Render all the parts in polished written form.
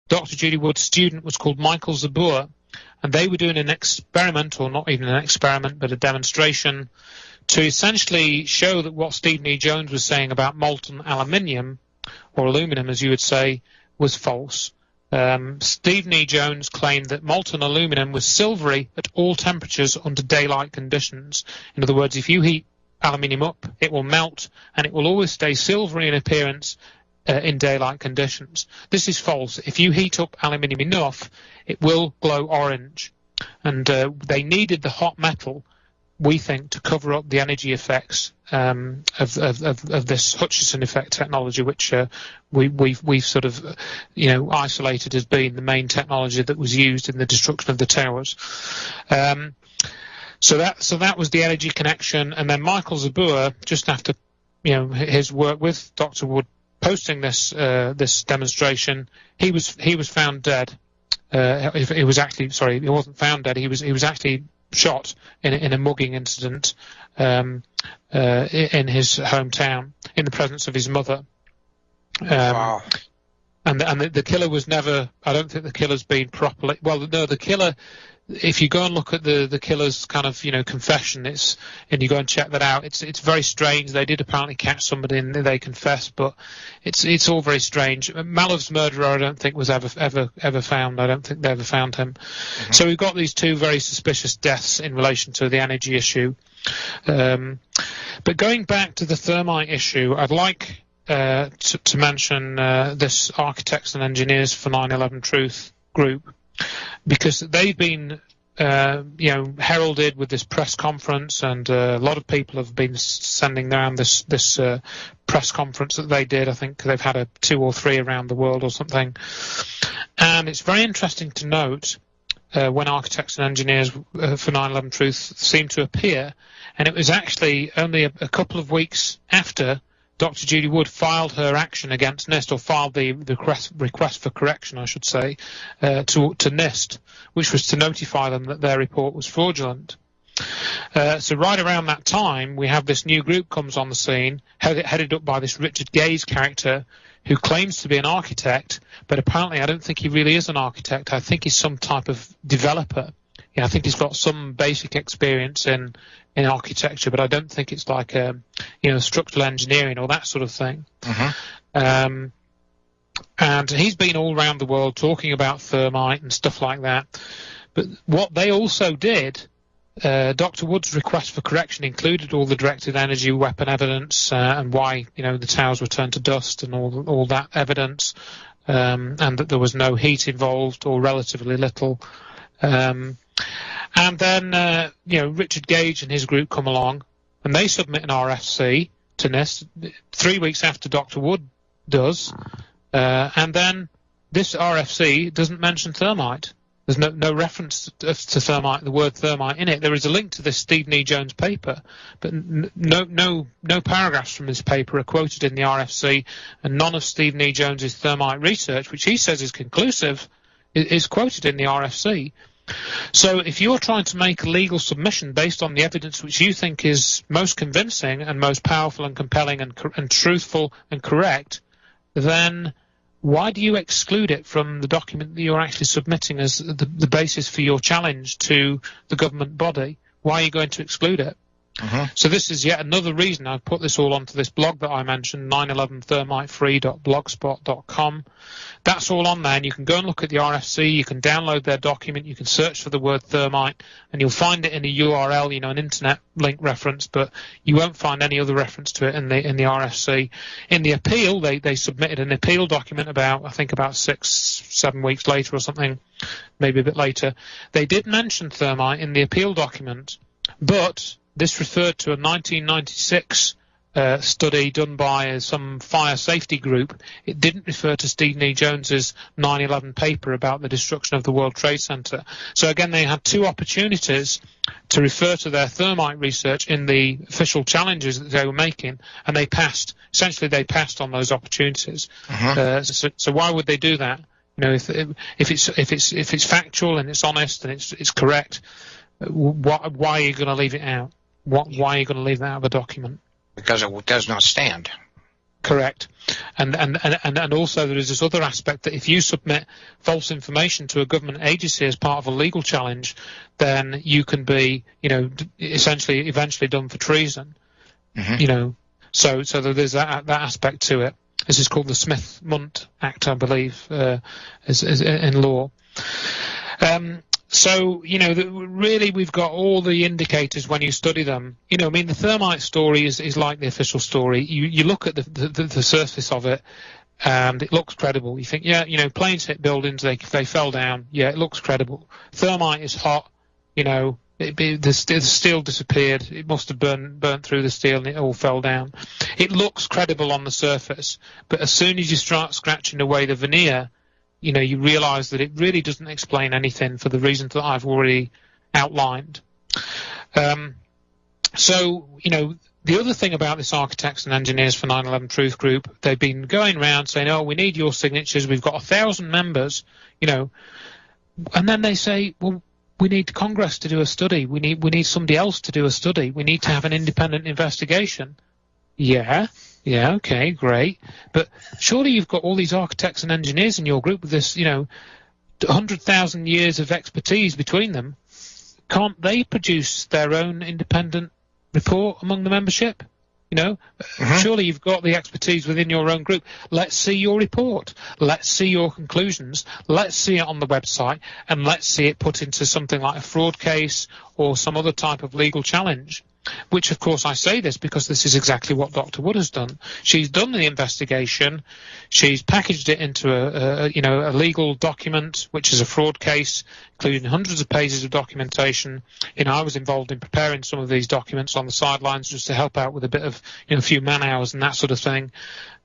Dr. Judy Wood's student was called Michael Zabur, and they were doing an experiment, or not even an experiment, but a demonstration to essentially show that what Stephen E. Jones was saying about molten aluminium, or aluminum as you would say, was false. Stephen E. Jones claimed that molten aluminum was silvery at all temperatures under daylight conditions. In other words, if you heat aluminium up, it will melt, and it will always stay silvery in appearance in daylight conditions. This is false. If you heat up aluminium enough, it will glow orange. And they needed the hot metal, we think, to cover up the energy effects of this Hutchison effect technology, which we've sort of isolated as being the main technology that was used in the destruction of the towers. So that was the energy connection. And then Michael Zabur, just after his work with Dr. Wood posting this demonstration, he was found dead. He wasn't found dead. He was actually shot in a mugging incident in his hometown in the presence of his mother. Wow. And the killer was never. I don't think the killer's been properly. Well, no, the killer. If you go and look at the killer's kind of confession, and you go and check that out, it's very strange. They did apparently catch somebody and they confessed, but it's all very strange. Malov's murderer, I don't think was ever found. I don't think they ever found him. Mm-hmm. So we've got these two very suspicious deaths in relation to the energy issue. But going back to the thermite issue, I'd like to mention this Architects and Engineers for 9/11 Truth group, because they've been heralded with this press conference, and a lot of people have been sending around this press conference that they did. I think they've had 2 or 3 around the world or something. And it's very interesting to note when Architects and Engineers for 9/11 Truth seemed to appear, and it was actually only a couple of weeks after Dr. Judy Wood filed her action against NIST, or filed the request for correction, I should say, to NIST, which was to notify them that their report was fraudulent. So right around that time, we have this new group comes on the scene, headed up by this Richard Gage character, who claims to be an architect, but apparently I don't think he really is an architect. I think he's some type of developer. Yeah, I think he's got some basic experience in architecture, but I don't think it's like structural engineering or that sort of thing. Mm-hmm. And he's been all around the world talking about thermite and stuff like that. But what they also did, Dr. Wood's request for correction included all the directed energy weapon evidence and why the towers were turned to dust and all that evidence, and that there was no heat involved or relatively little. And then, Richard Gage and his group come along, and they submit an RFC to NIST 3 weeks after Dr. Wood does, and then this RFC doesn't mention thermite. There's no reference to thermite, the word thermite in it. There is a link to this Stephen E. Jones paper, but no paragraphs from this paper are quoted in the RFC, and none of Stephen E. Jones's thermite research, which he says is conclusive, is quoted in the RFC. So if you're trying to make a legal submission based on the evidence which you think is most convincing and most powerful and compelling and truthful and correct, then why do you exclude it from the document that you're actually submitting as the basis for your challenge to the government body? Why are you going to exclude it? Uh-huh. So this is yet another reason I've put this all onto this blog that I mentioned, 911thermitefree.blogspot.com. That's all on there, and you can go and look at the RFC, you can download their document, you can search for the word thermite, and you'll find it in a URL, an internet link reference, but you won't find any other reference to it in the RFC. In the appeal, they submitted an appeal document about 6-7 weeks later or something, maybe a bit later. They did mention thermite in the appeal document, but this referred to a 1996 study done by some fire safety group. It didn't refer to Stephen E. Jones's 9/11 paper about the destruction of the World Trade Center. So again, they had 2 opportunities to refer to their thermite research in the official challenges that they were making, and they passed. Essentially, they passed on those opportunities. Uh-huh. So why would they do that? If it's factual and it's honest and it's correct, why are you going to leave it out? Why are you going to leave that out of a document? Because it does not stand. Correct. And also there is this other aspect that if you submit false information to a government agency as part of a legal challenge, then you can be, essentially eventually done for treason. Mm-hmm. So there's that aspect to it. This is called the Smith-Munt Act, I believe, is in law. So, really we've got all the indicators when you study them. The Thermite story is like the official story. You look at the surface of it, and it looks credible. You think, planes hit buildings, they fell down. Yeah, it looks credible. Thermite is hot, the steel disappeared. It must have burnt through the steel and it all fell down. It looks credible on the surface, but as soon as you start scratching away the veneer, you realise that it really doesn't explain anything for the reasons that I've already outlined. So, the other thing about this Architects and Engineers for 9/11 Truth group, they've been going around saying, we need your signatures, we've got 1,000 members, and then they say, well, we need Congress to do a study, we need somebody else to do a study, we need to have an independent investigation. Yeah, okay, great. But surely you've got all these architects and engineers in your group with this, 100,000 years of expertise between them. Can't they produce their own independent report among the membership? Mm-hmm. Surely you've got the expertise within your own group. Let's see your report. Let's see your conclusions. Let's see it on the website, and let's see it put into something like a fraud case or some other type of legal challenge. Which, of course, I say this because this is exactly what Dr. Wood has done. She's done the investigation. She's packaged it into a legal document, which is a fraud case, including hundreds of pages of documentation. I was involved in preparing some of these documents on the sidelines just to help out with a bit of, a few man hours and that sort of thing.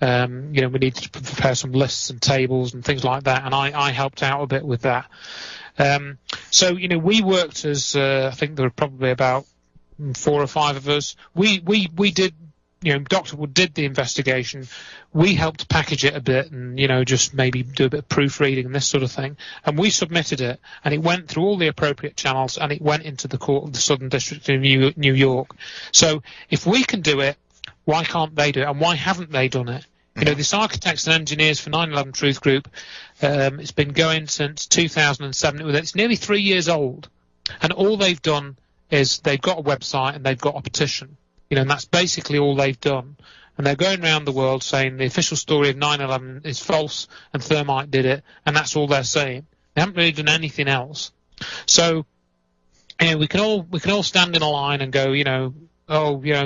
We needed to prepare some lists and tables and things like that, and I helped out a bit with that. So, we worked as, I think there were probably about 4 or 5 of us. We did, Dr. Wood did the investigation. We helped package it a bit and, just maybe do a bit of proofreading and this sort of thing. And we submitted it, and it went through all the appropriate channels, and it went into the Court of the Southern District of New York. So if we can do it, why can't they do it? And why haven't they done it? This Architects and Engineers for 9/11 Truth group, it's been going since 2007. It's nearly 3 years old. And all they've done is they've got a website and they've got a petition, and that's basically all they've done. And they're going around the world saying the official story of 9/11 is false and Thermite did it, and that's all they're saying. They haven't really done anything else. So, we can all stand in a line and go,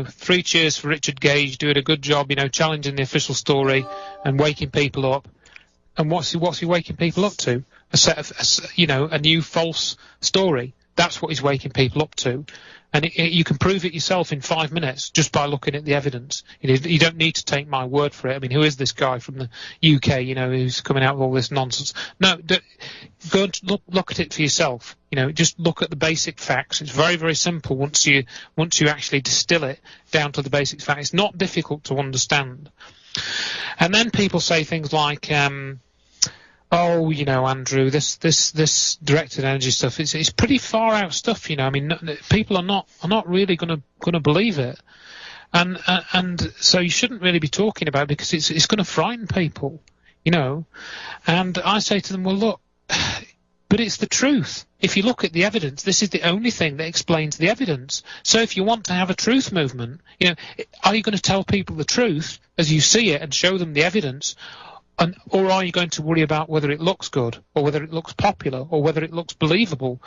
3 cheers for Richard Gage doing a good job, challenging the official story and waking people up. And what's he waking people up to? A new false story. That's what he's waking people up to. And you can prove it yourself in 5 minutes just by looking at the evidence. You don't need to take my word for it. I mean, who is this guy from the UK, who's coming out with all this nonsense? No, go and look at it for yourself. Just look at the basic facts. It's very, very simple once you actually distill it down to the basic facts. It's not difficult to understand. And then people say things like, Andrew, this directed energy stuff, it's pretty far out stuff, I mean, people are not really going to believe it. And so you shouldn't really be talking about it because it's going to frighten people, And I say to them, well, look, but it's the truth. If you look at the evidence, this is the only thing that explains the evidence. So if you want to have a truth movement, are you going to tell people the truth as you see it and show them the evidence? Or are you going to worry about whether it looks good or whether it looks popular or whether it looks believable?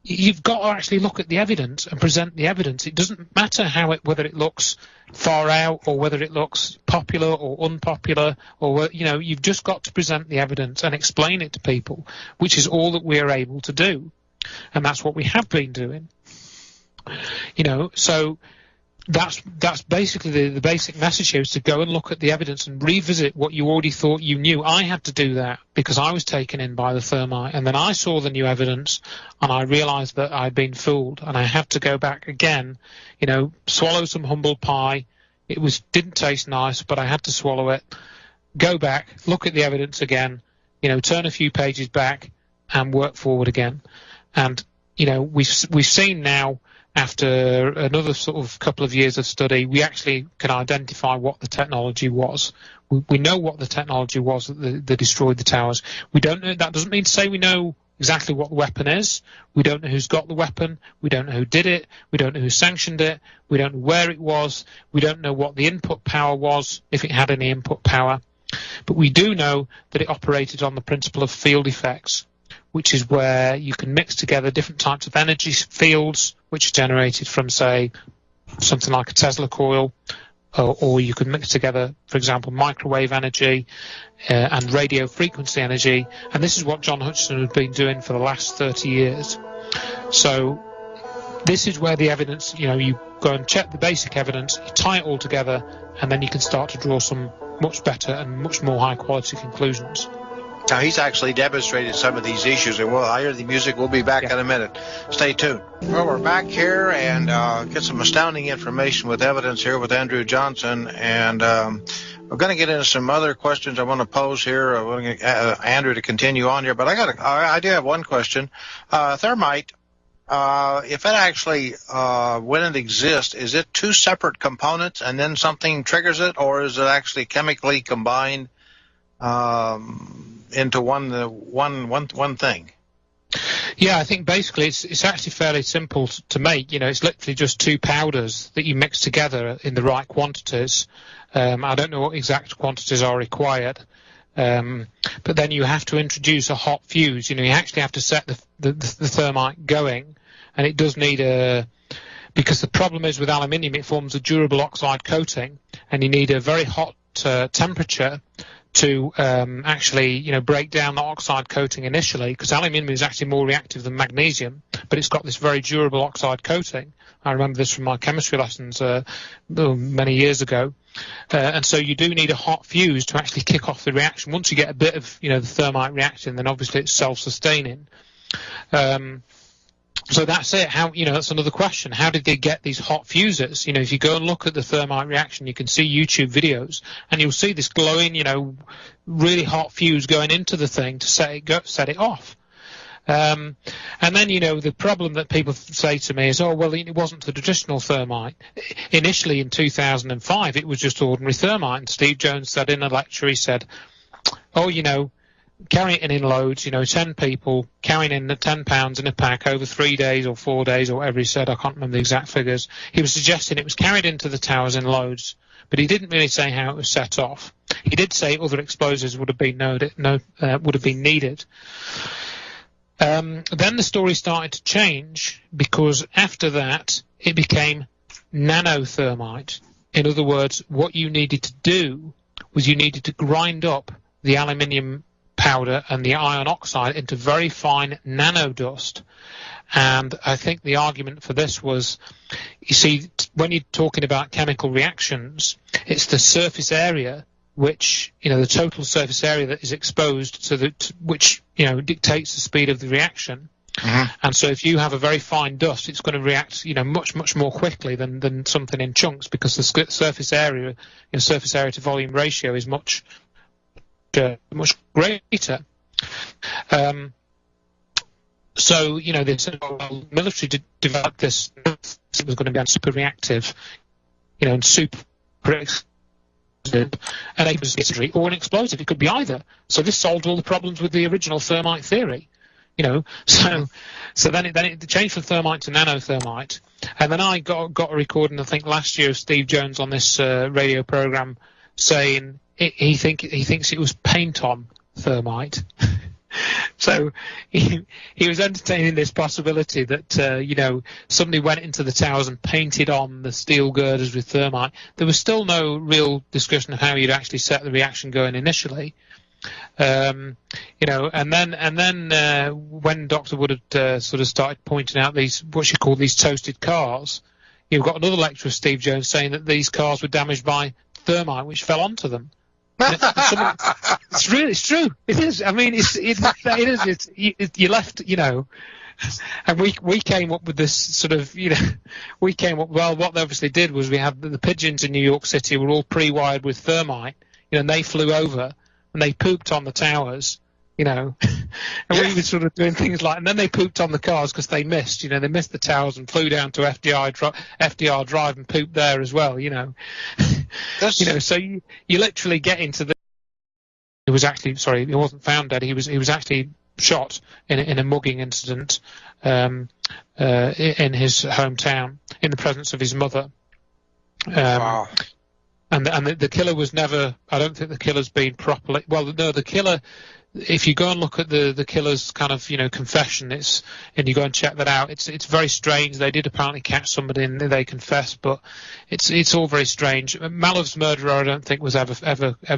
You've got to actually look at the evidence and present the evidence. It doesn't matter whether it looks far out or whether it looks popular or unpopular or, you've just got to present the evidence and explain it to people, which is all that we're able to do. And that's what we have been doing. So that's basically the basic message here, is to go and look at the evidence and revisit what you already thought you knew. I had to do that because I was taken in by the Thermite, and then I saw the new evidence and I realised that I'd been fooled, and I had to go back again, swallow some humble pie. It didn't taste nice, but I had to swallow it, go back, look at the evidence again, turn a few pages back and work forward again. And we've seen now after another sort of couple of years of study, we actually can identify what the technology was. We know what the technology was that destroyed the towers. We don't know. That doesn't mean to say we know exactly what the weapon is. We don't know who's got the weapon. We don't know who did it. We don't know who sanctioned it. We don't know where it was. We don't know what the input power was, if it had any input power. But we do know that it operated on the principle of field effects, which is where you can mix together different types of energy fields, which are generated from, say, something like a Tesla coil, or you could mix together, for example, microwave energy and radio frequency energy. And this is what John Hutchison has been doing for the last 30 years. So this is where the evidence, you go and check the basic evidence, you tie it all together, and then you can start to draw some much better and much more high-quality conclusions. Now, he's actually demonstrated some of these issues, and I hear the music. We'll be back in a minute. Stay tuned. Well, we're back here and get some astounding information with evidence here with Andrew Johnson, and we're going to get into some other questions I want to pose here. I want to get Andrew to continue on here, but I do have one question. Thermite, if it actually, when it exists, is it two separate components and then something triggers it, or is it actually chemically combined into one thing? Yeah, I think basically it's actually fairly simple to make. It's literally just two powders that you mix together in the right quantities. I don't know what exact quantities are required, but then you have to introduce a hot fuse. You actually have to set the thermite going, and it does need because the problem is with aluminium, it forms a durable oxide coating, and you need a very hot temperature to actually, break down the oxide coating initially, because aluminium is actually more reactive than magnesium, but it's got this very durable oxide coating. I remember this from my chemistry lessons many years ago. And so you do need a hot fuse to actually kick off the reaction. Once you get a bit of, the thermite reaction, then obviously it's self-sustaining. So that's it. That's another question. How did they get these hot fuses? If you go and look at the thermite reaction, you can see YouTube videos, and you'll see this glowing, really hot fuse going into the thing to set it off. And then, the problem that people say to me is, oh, well, it wasn't the traditional thermite. Initially, in 2005, it was just ordinary thermite. And Steve Jones said in a lecture, he said, oh, carrying it in loads, 10 people carrying in the 10 pounds in a pack over 3 days or 4 days or whatever he said. I can't remember the exact figures. He was suggesting it was carried into the towers in loads, but he didn't really say how it was set off. He did say other explosives would have been needed. Then the story started to change, because after that it became nanothermite. In other words, what you needed to do was you needed to grind up the aluminium powder and the iron oxide into very fine nanodust. And I think the argument for this was, you see, when you're talking about chemical reactions, it's the surface area which, the total surface area that is exposed to which, dictates the speed of the reaction. Mm-hmm. And so if you have a very fine dust, it's going to react, much, much more quickly than something in chunks, because the surface area, surface area to volume ratio is much greater. So, the military developed this. It was going to be super reactive, and super explosive, and able to or an explosive. It could be either. So this solved all the problems with the original thermite theory. So then it changed from thermite to nanothermite, and then I got a recording, I think last year, of Steve Jones on this radio program saying he thinks it was paint-on thermite. So he was entertaining this possibility that somebody went into the towers and painted on the steel girders with thermite. There was still no real discussion of how you'd actually set the reaction going initially. And then when Dr. Wood had sort of started pointing out these, what you call these toasted cars, you've got another lecture of Steve Jones saying that these cars were damaged by thermite which fell onto them. It's true. It is. I mean, you're left, and we came up with this sort of, well, what they obviously did was we had the pigeons in New York City were all pre-wired with thermite, and they flew over and they pooped on the towers, you know. And we were sort of doing things like, and then they pooped on the cars because they missed, you know, they missed the towers and flew down to FDR Drive and pooped there as well, you know. You know, so you literally get into the. He was actually, sorry, he wasn't found dead. He was actually shot in a mugging incident in his hometown in the presence of his mother. Wow. And the killer was never. I don't think the killer's been properly. Well, no, the killer. If you go and look at the killer's kind of, you know, confession, and you go and check that out, it's very strange. They did apparently catch somebody and they confessed, but it's all very strange. Malov's murderer, I don't think was ever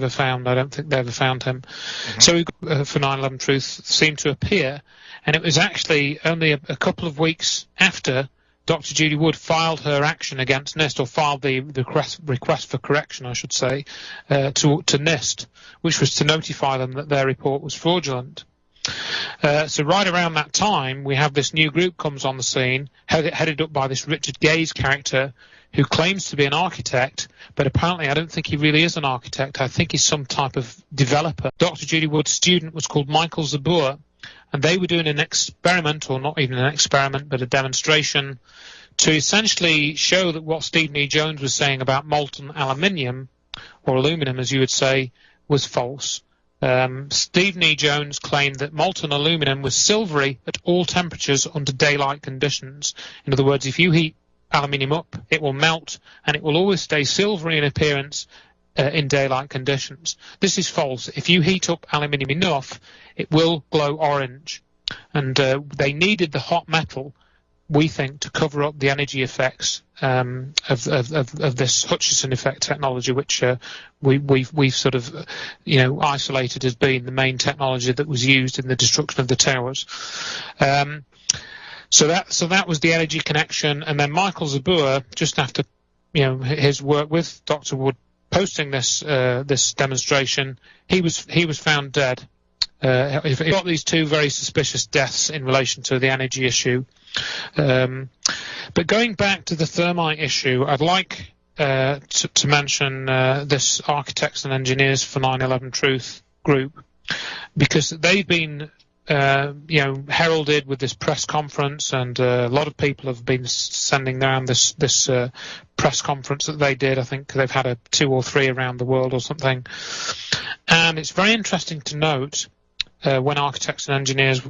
found. I don't think they ever found him. Mm-hmm. So for 9/11 Truth seemed to appear, and it was actually only a couple of weeks after Dr. Judy Wood filed her action against NIST, or filed the request for correction, I should say, to NIST, which was to notify them that their report was fraudulent. So right around that time, we have this new group comes on the scene, headed up by this Richard Gaze character, who claims to be an architect, but apparently I don't think he really is an architect. I think he's some type of developer. Dr. Judy Wood's student was called Michael Zabur, and they were doing an experiment, or not even an experiment, but a demonstration to essentially show that what Stephen E. Jones was saying about molten aluminium, or aluminum as you would say, was false. Stephen E. Jones claimed that molten aluminum was silvery at all temperatures under daylight conditions. In other words, if you heat aluminium up, it will melt, and it will always stay silvery in appearance in daylight conditions. This is false. If you heat up aluminium enough, it will glow orange. And they needed the hot metal, we think, to cover up the energy effects of this Hutchison effect technology, which we've sort of, you know, isolated as being the main technology that was used in the destruction of the towers. So that was the energy connection. And then Michael Zabur, just after, you know, his work with Dr. Wood posting this demonstration, he was found dead. He got these two very suspicious deaths in relation to the energy issue. But going back to the thermite issue, I'd like to mention this Architects and Engineers for 9/11 Truth group, because they've been you know, heralded with this press conference, and a lot of people have been sending around this press conference that they did. I think they've had 2 or 3 around the world or something. And it's very interesting to note when Architects and Engineers